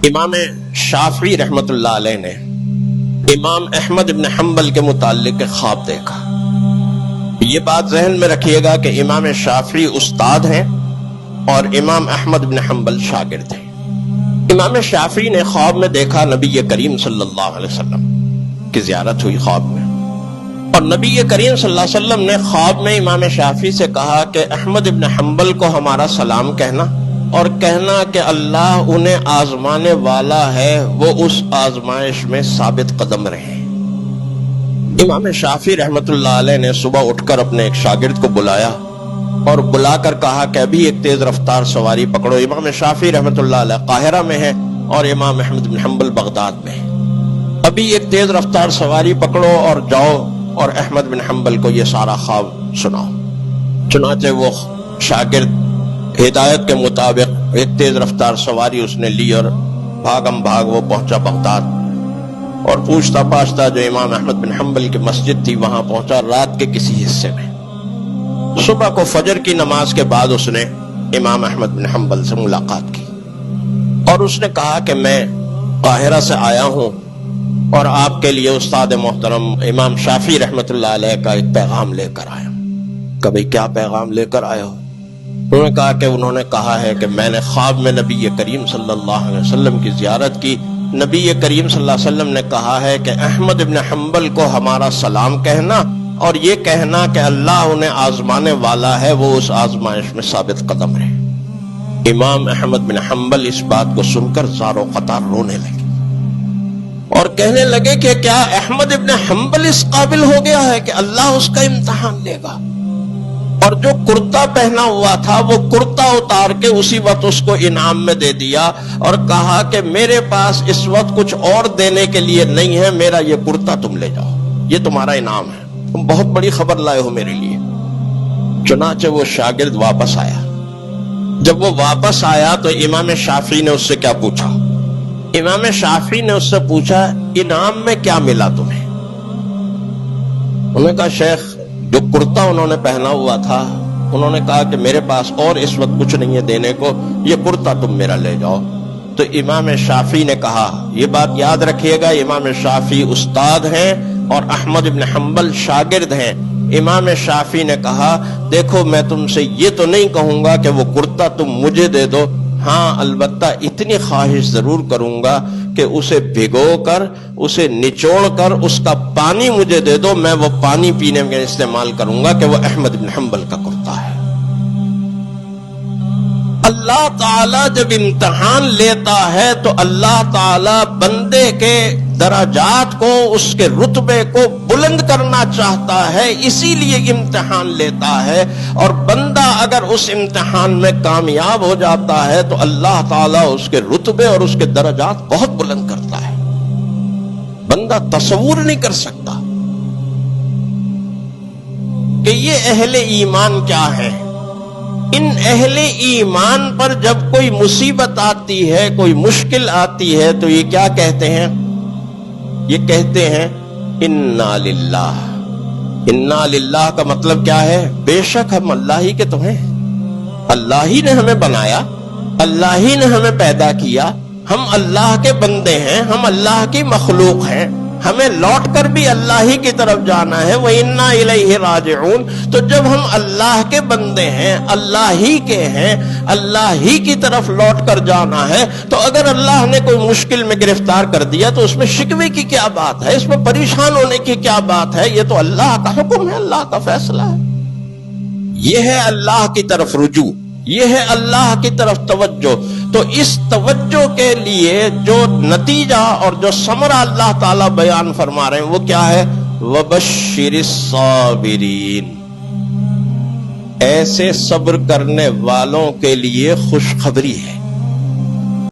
امام شافعی رحمت اللہ علیہ نے امام احمد بن حنبل کے متعلق خواب دیکھا۔ یہ بات ذہن میں رکھیے گا کہ امام شافعی استاد ہیں اور امام احمد بن حنبل شاگرد ہیں۔ امام شافعی نے خواب میں دیکھا نبی کریم صلی اللہ علیہ وسلم کی زیارت ہوئی خواب میں، اور نبی کریم صلی اللہ علیہ وسلم نے خواب میں امام شافعی سے کہا کہ احمد بن حنبل کو ہمارا سلام کہنا اور کہنا کہ اللہ انہیں آزمانے والا ہے، وہ اس آزمائش میں ثابت قدم رہے۔ امام شافعی رحمت اللہ علیہ نے صبح اٹھ کر اپنے ایک شاگرد کو بلایا اور بلا کر کہا کہ ابھی ایک تیز رفتار سواری پکڑو۔ امام شافعی رحمت اللہ علیہ قاہرہ میں ہے اور امام احمد بن حنبل بغداد میں ہے۔ ابھی ایک تیز رفتار سواری پکڑو اور جاؤ اور احمد بن حنبل کو یہ سارا خواب سناؤ۔ چنانچہ وہ شاگرد ہدایت کے مطابق ایک تیز رفتار سواری اس نے لی اور بھاگم بھاگ وہ پہنچا بغداد، اور پوچھتا پاچھتا جو امام احمد بن حنبل کی مسجد تھی وہاں پہنچا رات کے کسی حصے میں۔ صبح کو فجر کی نماز کے بعد اس نے امام احمد بن حنبل سے ملاقات کی اور اس نے کہا کہ میں قاہرہ سے آیا ہوں اور آپ کے لیے استاد محترم امام شافعی رحمت اللہ علیہ کا ایک پیغام لے کر آیا ہوں۔ کبھی کیا پیغام لے کر آیا ہو؟ انہوں نے کہا کہ انہوں نے کہا ہے کہ میں نے خواب میں نبی کریم صلی اللہ علیہ وسلم کی زیارت کی۔ نبی کریم صلی اللہ علیہ وسلم نے کہا ہے کہ احمد بن حنبل کو ہمارا سلام کہنا اور یہ کہنا کہ اللہ انہیں آزمانے والا ہے، وہ اس آزمائش میں ثابت قدم رہے۔ امام احمد بن حنبل اس بات کو سن کر زار و قطار رونے لگے اور کہنے لگے کہ کیا احمد بن حنبل اس قابل ہو گیا ہے کہ اللہ اس کا امتحان لے گا؟ اور جو کرتا پہنا ہوا تھا وہ کرتا اتار کے اسی وقت اس کو انعام میں دے دیا اور کہا کہ میرے پاس اس وقت کچھ اور دینے کے لیے نہیں ہے، میرا یہ کرتا تم لے جاؤ، یہ تمہارا انعام ہے، تم بہت بڑی خبر لائے ہو میرے لیے۔ چنانچہ وہ شاگرد واپس آیا۔ جب وہ واپس آیا تو امام شافعی نے اس سے کیا پوچھا؟ امام شافعی نے اس سے پوچھا انعام میں کیا ملا تمہیں؟ انہوں نے کہا شیخ جو کرتا انہوں نے پہنا ہوا تھا، انہوں نے کہا کہ میرے پاس اور اس وقت کچھ نہیں ہے دینے کو، یہ کرتا تم میرا لے جاؤ۔ تو امام شافعی نے کہا، یہ بات یاد رکھیے گا، امام شافعی استاد ہیں اور احمد بن حنبل شاگرد ہیں۔ امام شافعی نے کہا دیکھو میں تم سے یہ تو نہیں کہوں گا کہ وہ کرتا تم مجھے دے دو، ہاں البتہ اتنی خواہش ضرور کروں گا کہ اسے بھگو کر اسے نچوڑ کر اس کا پانی مجھے دے دو، میں وہ پانی پینے میں استعمال کروں گا کہ وہ احمد بن حنبل کا کرتا ہے۔ اللہ تعالیٰ جب امتحان لیتا ہے تو اللہ تعالیٰ بندے کے درجات کو، اس کے رتبے کو بلند کرنا چاہتا ہے، اسی لیے امتحان لیتا ہے، اور بندہ اگر اس امتحان میں کامیاب ہو جاتا ہے تو اللہ تعالیٰ اس کے رتبے اور اس کے درجات بہت بلند کرتا ہے، بندہ تصور نہیں کر سکتا کہ یہ اہل ایمان کیا ہے۔ ان اہل ایمان پر جب کوئی مصیبت آتی ہے، کوئی مشکل آتی ہے تو یہ کیا کہتے ہیں؟ یہ کہتے ہیں انا للہ۔ انا للہ کا مطلب کیا ہے؟ بے شک ہم اللہ ہی کے تو ہیں، اللہ ہی نے ہمیں بنایا، اللہ ہی نے ہمیں پیدا کیا، ہم اللہ کے بندے ہیں، ہم اللہ کی مخلوق ہیں، ہمیں لوٹ کر بھی اللہ ہی کی طرف جانا ہے، وَإِنَّا إِلَيْهِ رَاجِعُونَ۔ تو جب ہم اللہ کے بندے ہیں، اللہ ہی کے ہیں، اللہ ہی کی طرف لوٹ کر جانا ہے، تو اگر اللہ نے کوئی مشکل میں گرفتار کر دیا تو اس میں شکوے کی کیا بات ہے، اس میں پریشان ہونے کی کیا بات ہے؟ یہ تو اللہ کا حکم ہے، اللہ کا فیصلہ ہے۔ یہ ہے اللہ کی طرف رجوع، یہ ہے اللہ کی طرف توجہ۔ تو اس توجہ کے لیے جو نتیجہ اور جو ثمرہ اللہ تعالیٰ بیان فرما رہے ہیں وہ کیا ہے؟ وَبَشِّرِ الصَّابِرِينَ، ایسے صبر کرنے والوں کے لیے خوشخبری ہے۔